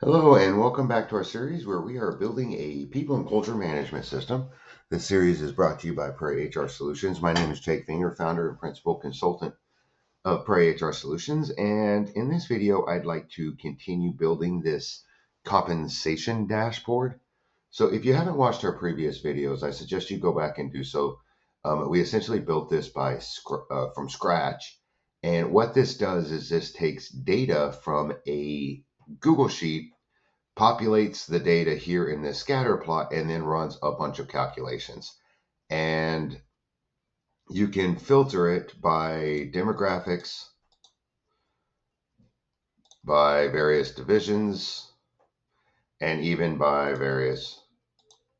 Hello, and welcome back to our series where we are building a people and culture management system. This series is brought to you by Prairie HR Solutions. My name is Jake Finger, founder and principal consultant of Prairie HR Solutions. And in this video, I'd like to continue building this compensation dashboard. So if you haven't watched our previous videos, I suggest you go back and do so. We essentially built this from scratch. And what this does is this takes data from a Google Sheet, populates the data here in this scatter plot, and then runs a bunch of calculations. And you can filter it by demographics, by various divisions, and even by various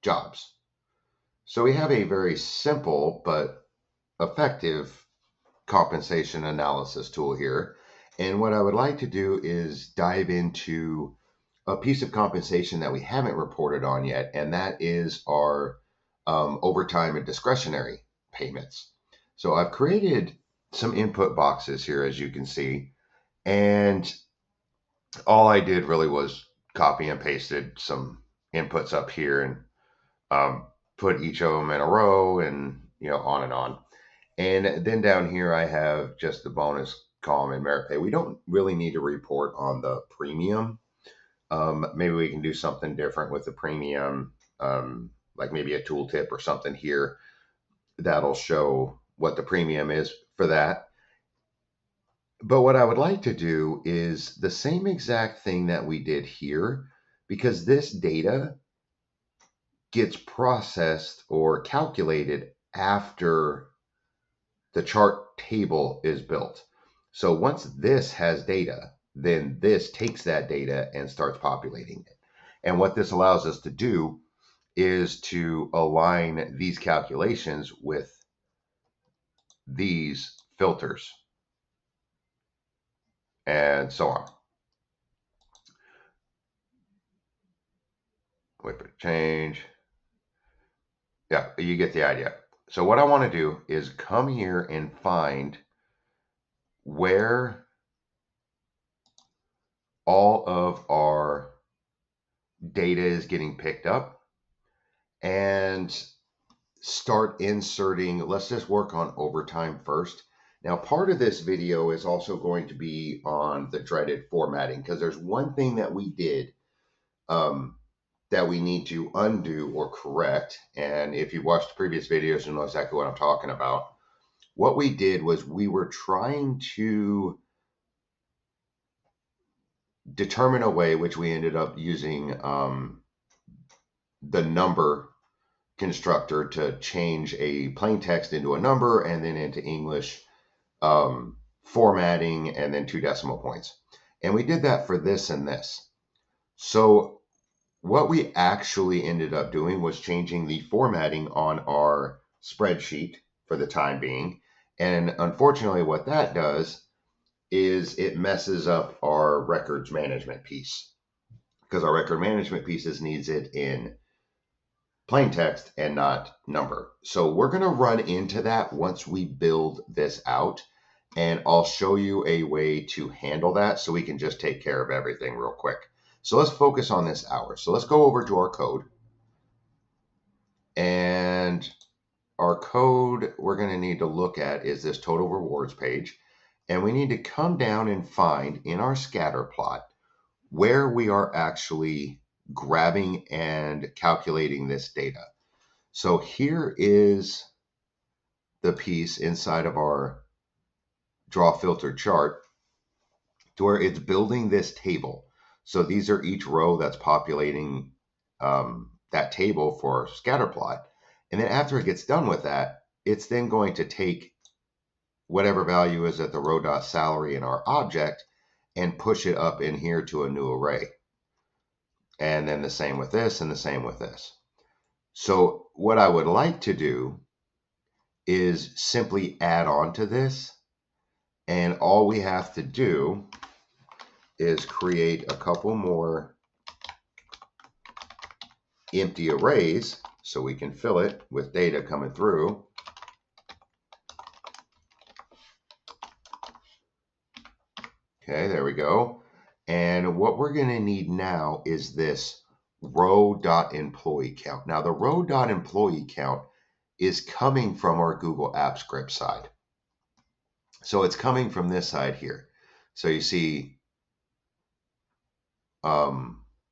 jobs. So we have a very simple but effective compensation analysis tool here. And what I would like to do is dive into a piece of compensation that we haven't reported on yet, and that is our overtime and discretionary payments. So I've created some input boxes here, as you can see, and all I did really was copy and pasted some inputs up here and put each of them in a row, and on and on. And then down here I have just the bonus column and merit pay. We don't really need to report on the premium. Maybe we can do something different with the premium, like maybe a tooltip or something here that'll show what the premium is for that. But what I would like to do is the same exact thing that we did here, because this data gets processed or calculated after the chart table is built. So once this has data, then this takes that data and starts populating it. And what this allows us to do is to align these calculations with these filters and so on. Whip it, change. Yeah, you get the idea. So what I want to do is come here and find where all of our data is getting picked up and start inserting. Let's just work on overtime first. Now, part of this video is also going to be on the dreaded formatting, because there's one thing that we did that we need to undo or correct. And if you watched the previous videos, you know exactly what I'm talking about. What we did was we were trying to determine a way, which we ended up using the number constructor to change a plain text into a number and then into English formatting and then 2 decimal points. And we did that for this and this. So what we actually ended up doing was changing the formatting on our spreadsheet for the time being. And unfortunately, what that does is it messes up our records management piece, because our record management pieces needs it in plain text and not number. So we're going to run into that once we build this out, and I'll show you a way to handle that so we can just take care of everything real quick. So let's focus on this hour. So let's go over to our code, and our code we're going to need to look at is this total rewards page, and we need to come down and find in our scatter plot where we are actually grabbing and calculating this data. So here is the piece inside of our draw filter chart to where it's building this table. So these are each row that's populating that table for scatter plot. And then after it gets done with that, it's then going to take whatever value is at the row dot salary in our object and push it up in here to a new array. And then the same with this and the same with this. So what I would like to do is simply add on to this, and all we have to do is create a couple more empty arrays so we can fill it with data coming through. Okay, there we go. And what we're going to need now is this row.employee count. Now the row.employee count is coming from our Google Apps script side. So it's coming from this side here. So you see,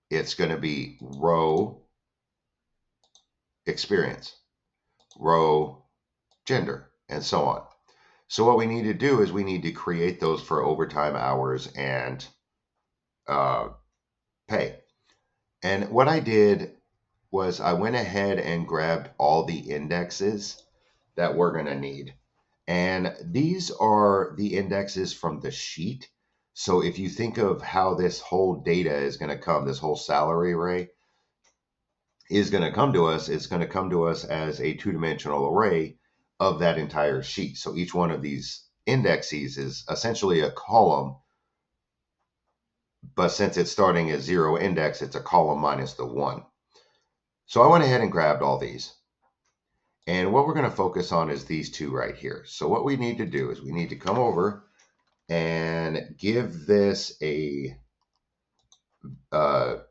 it's going to be row experience, row gender, and so on. So what we need to do is we need to create those for overtime hours and pay. And what I did was I went ahead and grabbed all the indexes that we're going to need. And these are the indexes from the sheet. So if you think of how this whole data is going to come, this whole salary array is going to come to us, it's going to come to us as a two-dimensional array of that entire sheet. So each one of these indexes is essentially a column, but since it's starting at 0 index, it's a column minus the 1. So I went ahead and grabbed all these. And what we're going to focus on is these two right here. So what we need to do is we need to come over and give this a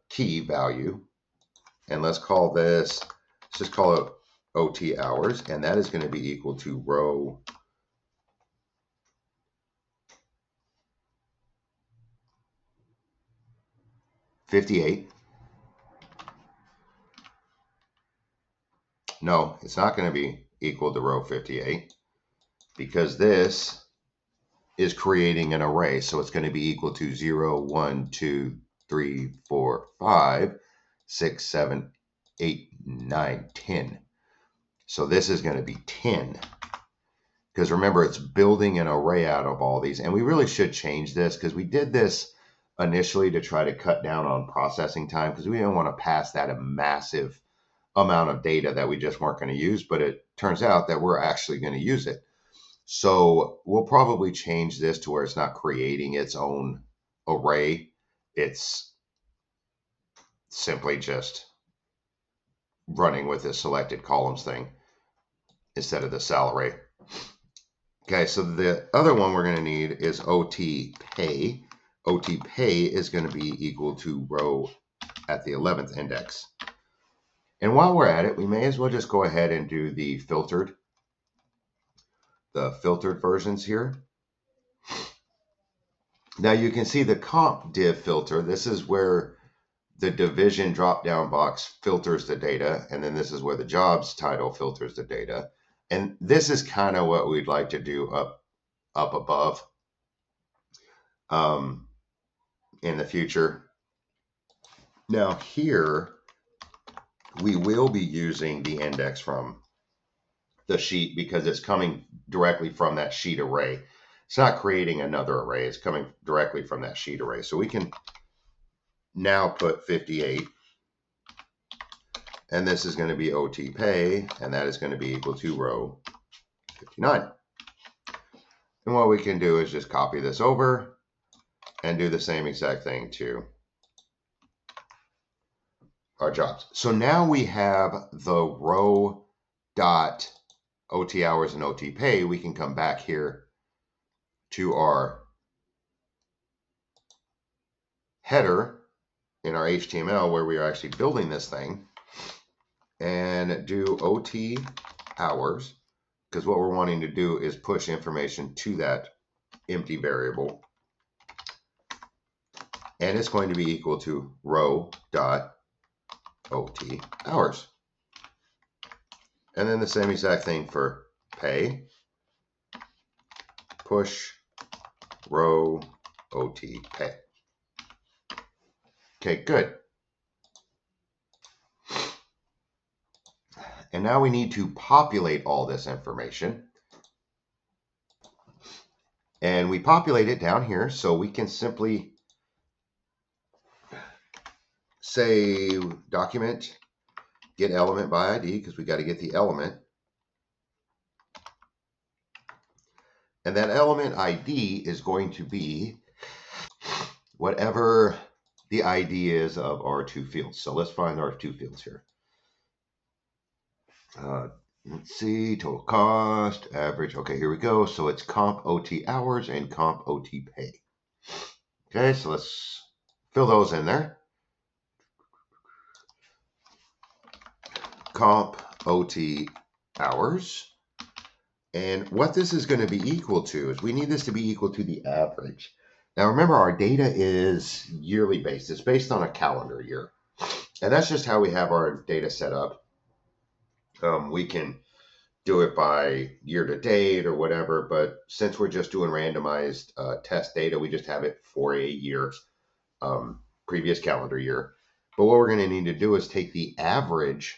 key value. And let's just call it OT hours. And that is going to be equal to row $58. No, it's not going to be equal to row 58 because this is creating an array. So it's going to be equal to 0, 1, 2, 3, 4, 5, 6, 7, 8, 9, 10. So this is going to be 10. Because remember, it's building an array out of all these. And we really should change this because we did this initially to try to cut down on processing time because we didn't want to pass that a massive amount of data that we just weren't going to use. But it turns out that we're actually going to use it. So we'll probably change this to where it's not creating its own array. It's simply just running with this selected columns thing instead of the cell array. Okay, so the other one we're going to need is OT pay. OT pay is going to be equal to row at the 11th index. And while we're at it, we may as well just go ahead and do the filtered versions here. Now you can see the comp div filter. This is where the division drop-down box filters the data, and then this is where the jobs title filters the data. And this is kind of what we'd like to do up above in the future. Now here, we will be using the index from the sheet because it's coming directly from that sheet array. It's not creating another array. It's coming directly from that sheet array. So we can now put 58. And this is going to be OT pay. And that is going to be equal to row 59. And what we can do is just copy this over and do the same exact thing to our jobs. So now we have the row dot OT hours and OT pay. We can come back here to our header in our HTML where we are actually building this thing and do OT hours, because what we're wanting to do is push information to that empty variable. And it's going to be equal to row dot OT hours. And then the same exact thing for pay. Push row OT pay. Okay, good. And now we need to populate all this information. And we populate it down here, so we can simply say document get element by ID, because we got to get the element. And that element ID is going to be whatever the ID is of our two fields. So let's find our two fields here. Let's see, total cost, average. Okay, here we go. So it's comp OT hours and comp OT pay. Okay, so let's fill those in there. Comp OT hours. And what this is going to be equal to is we need this to be equal to the average. Now remember, our data is yearly based. It's based on a calendar year. And that's just how we have our data set up. We can do it by year to date or whatever, but since we're just doing randomized test data, we just have it for a year, previous calendar year. But what we're going to need to do is take the average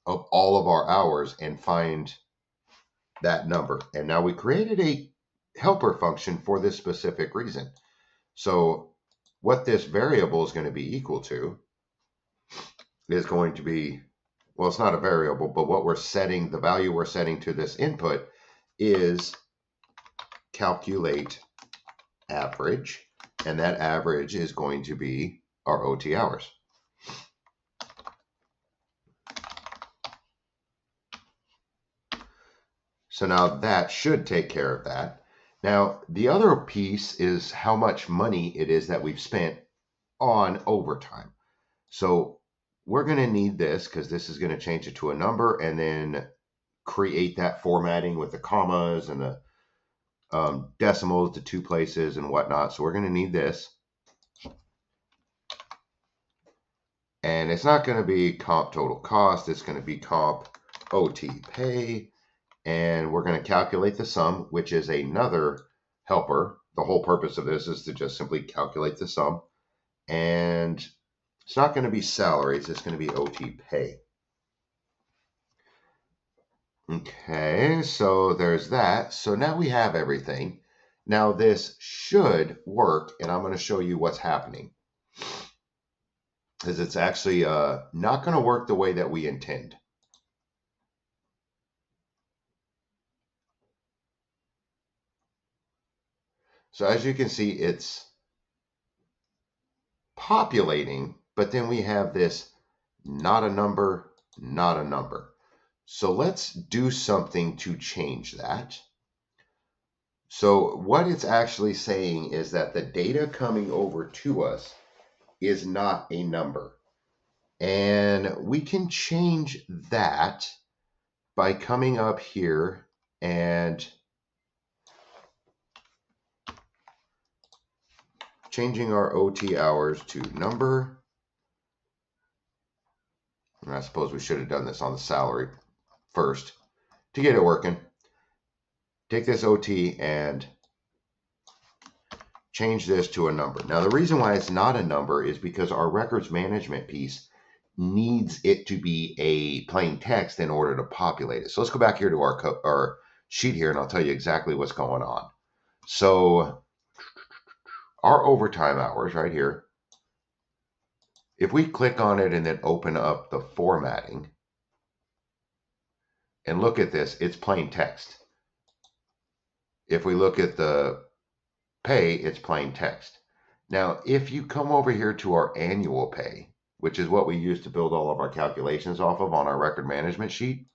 of all of our hours and find that number. And now we created a helper function for this specific reason. So what this variable is going to be equal to is going to be, well, it's not a variable, but what we're setting, the value we're setting to this input is calculate average. And that average is going to be our OT hours. So now that should take care of that. Now, the other piece is how much money it is that we've spent on overtime. So we're going to need this because this is going to change it to a number and then create that formatting with the commas and the decimals to two places and whatnot. So we're going to need this. And it's not going to be comp total cost. It's going to be comp OT pay. And we're going to calculate the sum, which is another helper. The whole purpose of this is to just simply calculate the sum. And it's not going to be salaries. It's going to be OT pay. Okay, so there's that. So now we have everything. Now this should work, and I'm going to show you what's happening. Because it's actually not going to work the way that we intend. So as you can see, it's populating, but then we have this not a number, not a number. So let's do something to change that. So what it's actually saying is that the data coming over to us is not a number. And we can change that by coming up here and changing our OT hours to number. And I suppose we should have done this on the salary first to get it working. Take this OT and change this to a number. Now, the reason why it's not a number is because our records management piece needs it to be a plain text in order to populate it. So let's go back here to our sheet here, and I'll tell you exactly what's going on. So our overtime hours right here, if we click on it and then open up the formatting and look at this, it's plain text. If we look at the pay, it's plain text. Now, if you come over here to our annual pay, which is what we use to build all of our calculations off of on our record management sheet,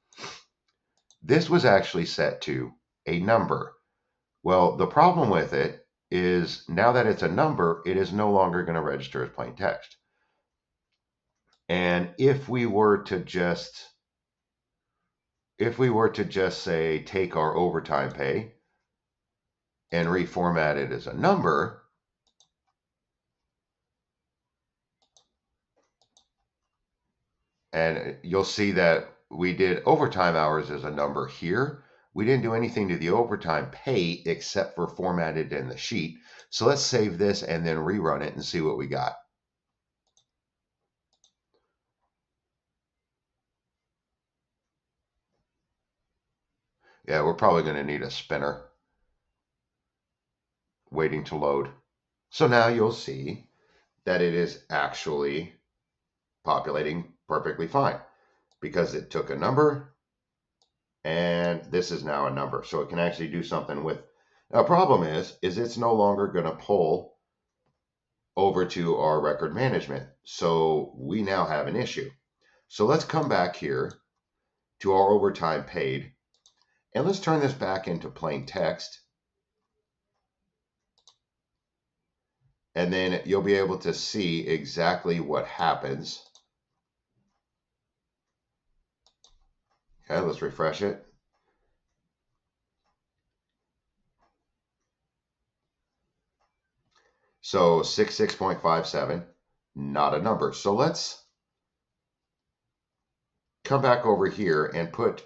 this was actually set to a number. Well, the problem with it is now that it's a number, it is no longer going to register as plain text. And if we were to just say take our overtime pay and reformat it as a number, and you'll see that we did overtime hours as a number here. We didn't do anything to the overtime pay except for format it in the sheet. So let's save this and then rerun it and see what we got. Yeah, we're probably going to need a spinner waiting to load. So now you'll see that it is actually populating perfectly fine because it took a number and this is now a number. So it can actually do something with. Now, problem is it's no longer going to pull over to our record management. So we now have an issue. So let's come back here to our overtime paid and let's turn this back into plain text. And then you'll be able to see exactly what happens. Okay, let's refresh it. So 66.57, not a number. So let's come back over here and put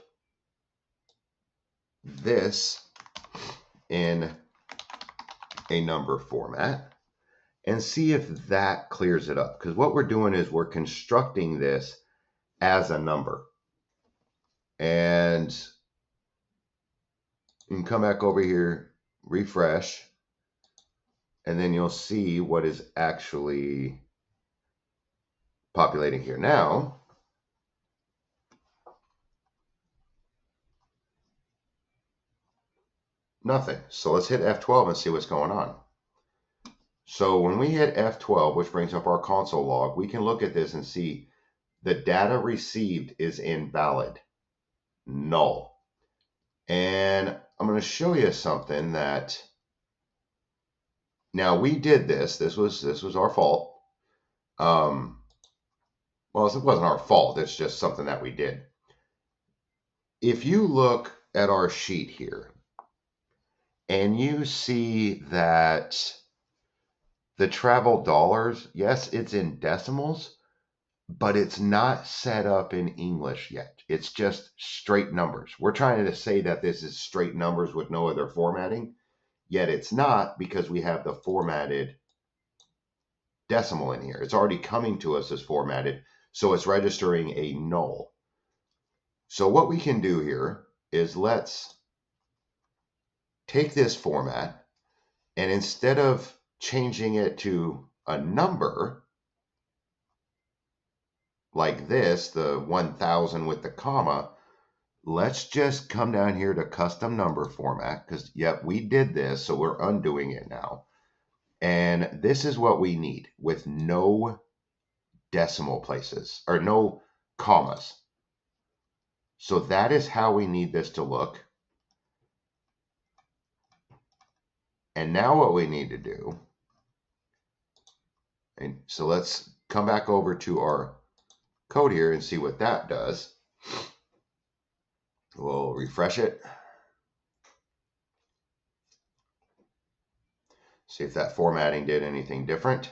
this in a number format and see if that clears it up. Because what we're doing is we're constructing this as a number. And you can come back over here, refresh, and then you'll see what is actually populating here. Now, nothing. So let's hit F12 and see what's going on. So when we hit F12, which brings up our console log, we can look at this and see the data received is invalid, null. And I'm going to show you something that, now we did this. This was our fault. Well, it wasn't our fault. It's just something that we did. If you look at our sheet here and you see that the travel dollars, yes, it's in decimals, but it's not set up in English yet. It's just straight numbers. We're trying to say that this is straight numbers with no other formatting, yet it's not because we have the formatted decimal in here. It's already coming to us as formatted, so it's registering a null. So what we can do here is let's take this format, and instead of changing it to a number like this, the 1000 with the comma, let's just come down here to custom number format, because yep, we did this, so we're undoing it now. And this is what we need with no decimal places or no commas. So that is how we need this to look. And now what we need to do, and so let's come back over to our code here and see what that does. We'll refresh it. See if that formatting did anything different.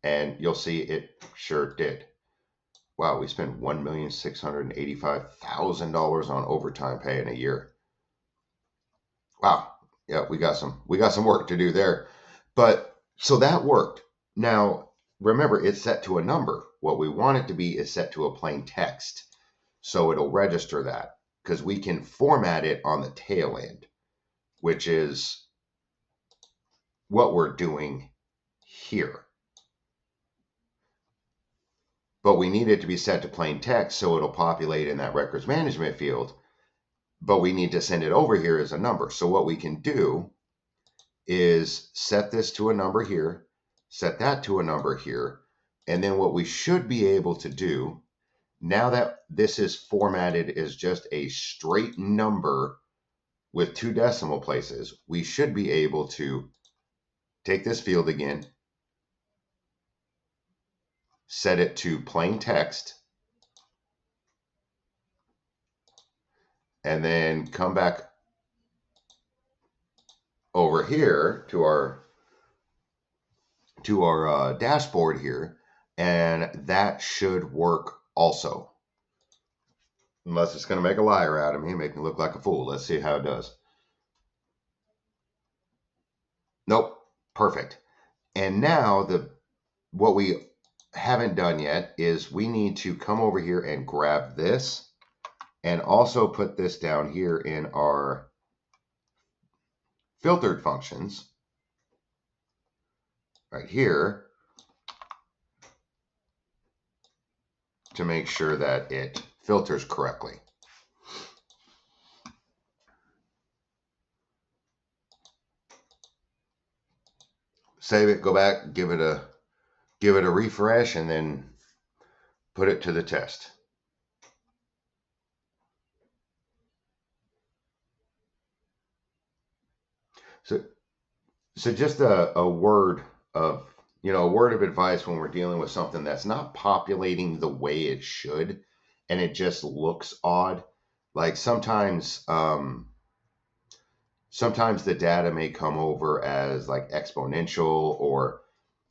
And you'll see it sure did. Wow, we spent $1,685,000 on overtime pay in a year. Wow. Yeah, we got some work to do there. But so that worked. Now, remember, it's set to a number. What we want it to be is set to a plain text. So it'll register that because we can format it on the tail end, which is what we're doing here. But we need it to be set to plain text so it'll populate in that records management field. But we need to send it over here as a number. So what we can do is set this to a number here, set that to a number here, and then what we should be able to do, now that this is formatted as just a straight number with 2 decimal places, we should be able to take this field again, set it to plain text, and then come back over here to our dashboard here, and that should work also. Unless it's going to make a liar out of me, make me look like a fool. Let's see how it does. Nope, perfect. And now what we haven't done yet is we need to come over here and grab this and also put this down here in our filtered functions right here to make sure that it filters correctly. Save it, go back, give it a refresh, and then put it to the test. So just a word of a word of advice when we're dealing with something that's not populating the way it should, and it just looks odd. Like sometimes the data may come over as like exponential, or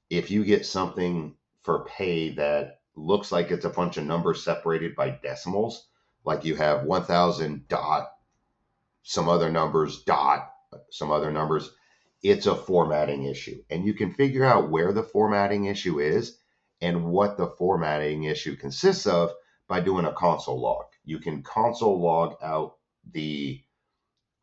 if you get something for pay that looks like it's a bunch of numbers separated by decimals, like you have 1000 dot some other numbers dot some other numbers, it's a formatting issue. And you can figure out where the formatting issue is and what the formatting issue consists of by doing a console log. You can console log out the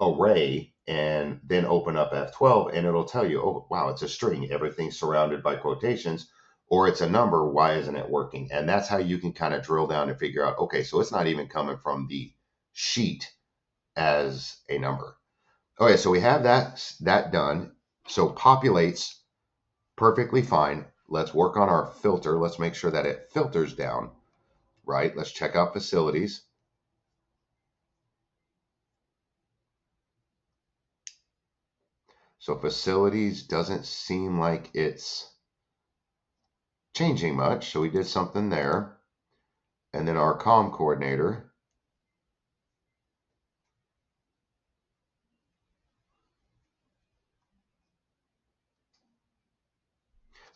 array and then open up F12, and it'll tell you, oh, wow, it's a string. Everything's surrounded by quotations, or it's a number. Why isn't it working? And that's how you can kind of drill down and figure out, okay, so it's not even coming from the sheet as a number. Okay, so we have that done. So populates perfectly fine. Let's work on our filter. Let's make sure that it filters down, right? Let's check out facilities. So facilities doesn't seem like it's changing much. So we did something there. And then our comm coordinator.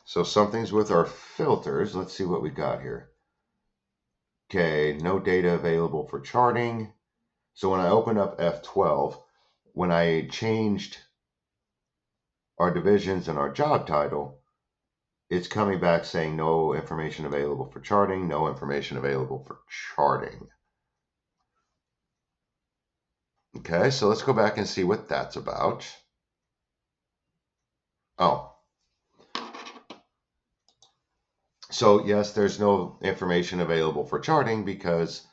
So something's with our filters. Let's see what we got here. Okay, no data available for charting. So when I open up F12, when I changed our divisions and our job title, it's coming back saying no information available for charting, no information available for charting. Okay, so let's go back and see what that's about. Oh, so yes, there's no information available for charting because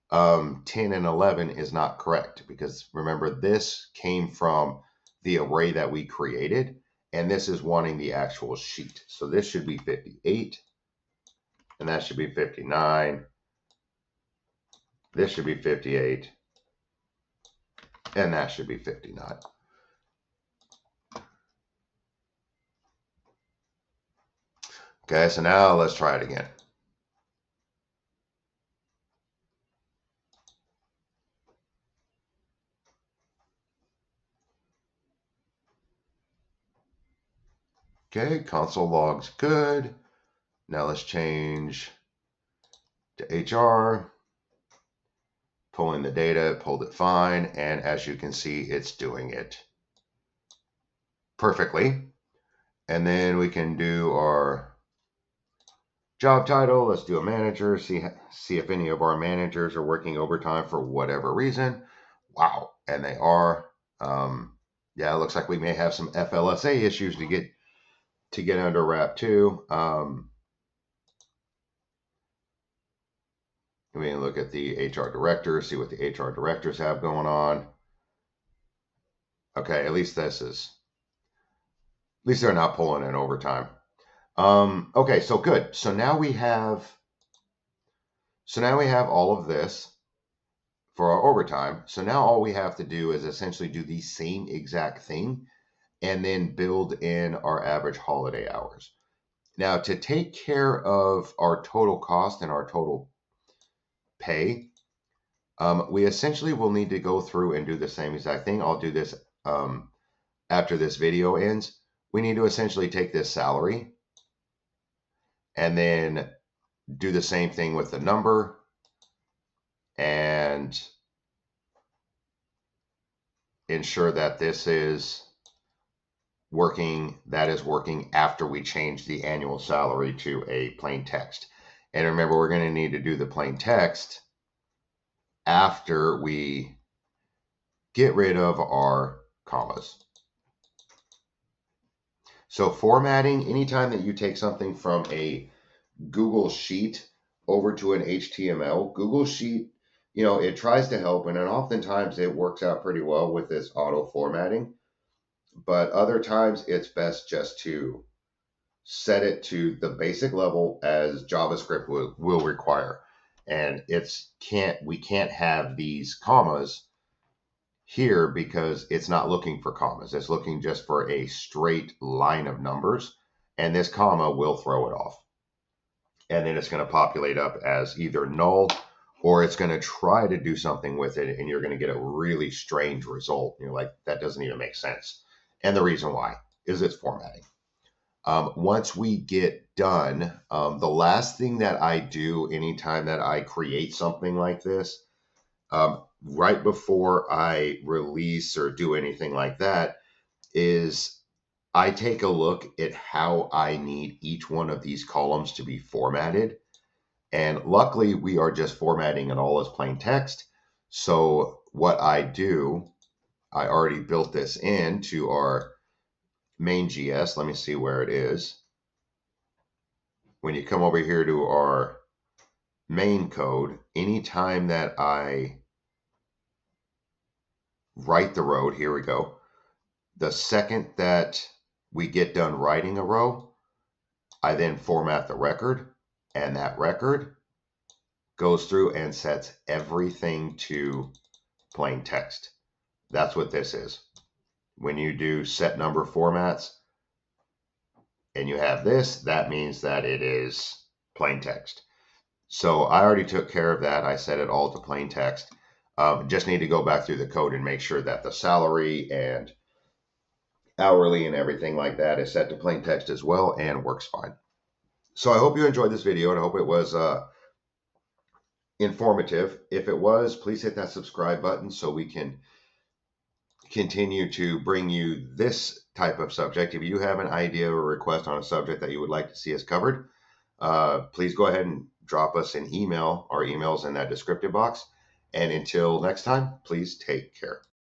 10 and 11 is not correct, because remember, this came from the array that we created, and this is wanting the actual sheet. So this should be 58, and that should be 59. This should be 58, and that should be 59. Okay, so now let's try it again. Okay, console logs good. Now let's change to HR. Pulling the data, pulled it fine, and as you can see, it's doing it perfectly. And then we can do our job title. Let's do a manager, see if any of our managers are working overtime for whatever reason. Wow, and they are. Yeah, it looks like we may have some FLSA issues to get under wrap too. We can look at the HR director, see what the HR directors have going on. Okay, at least they're not pulling in overtime. Okay, so good. So now we have all of this for our overtime. So now all we have to do is essentially do the same exact thing and then build in our average holiday hours. Now, to take care of our total cost and our total pay, we essentially will need to go through and do the same exact thing. I'll do this after this video ends. We need to essentially take this salary and then do the same thing with the number and ensure that this is working after we change the annual salary to a plain text. And remember, we're going to need to do the plain text after we get rid of our commas. So formatting, anytime that you take something from a Google Sheet over to an HTML, Google Sheet, it tries to help, and then oftentimes it works out pretty well with this auto formatting. But other times it's best just to set it to the basic level as JavaScript will require. And we can't have these commas here because it's not looking for commas. It's looking just for a straight line of numbers. and this comma will throw it off. And then it's going to populate up as either null, or it's going to try to do something with it, and you're going to get a really strange result. You're like, that doesn't even make sense. And the reason why is it's formatting. Once we get done, the last thing that I do anytime that I create something like this, right before I release or do anything like that, is I take a look at how I need each one of these columns to be formatted. And luckily, we are just formatting it all as plain text. So what I do, I already built this into our main GS. Let me see where it is. When you come over here to our main code, anytime that I write the row, here we go. The second that we get done writing a row, I then format the record, and that record goes through and sets everything to plain text. That's what this is. When you do set number formats and you have this, that means that it is plain text. So I already took care of that. I set it all to plain text. Just need to go back through the code and make sure that the salary and hourly and everything like that is set to plain text as well and works fine. So I hope you enjoyed this video, and I hope it was informative. If it was, please hit that subscribe button so we can continue to bring you this type of subject. If you have an idea or request on a subject that you would like to see us covered, please go ahead and drop us an email. Our email's in that descriptive box. And until next time, please take care.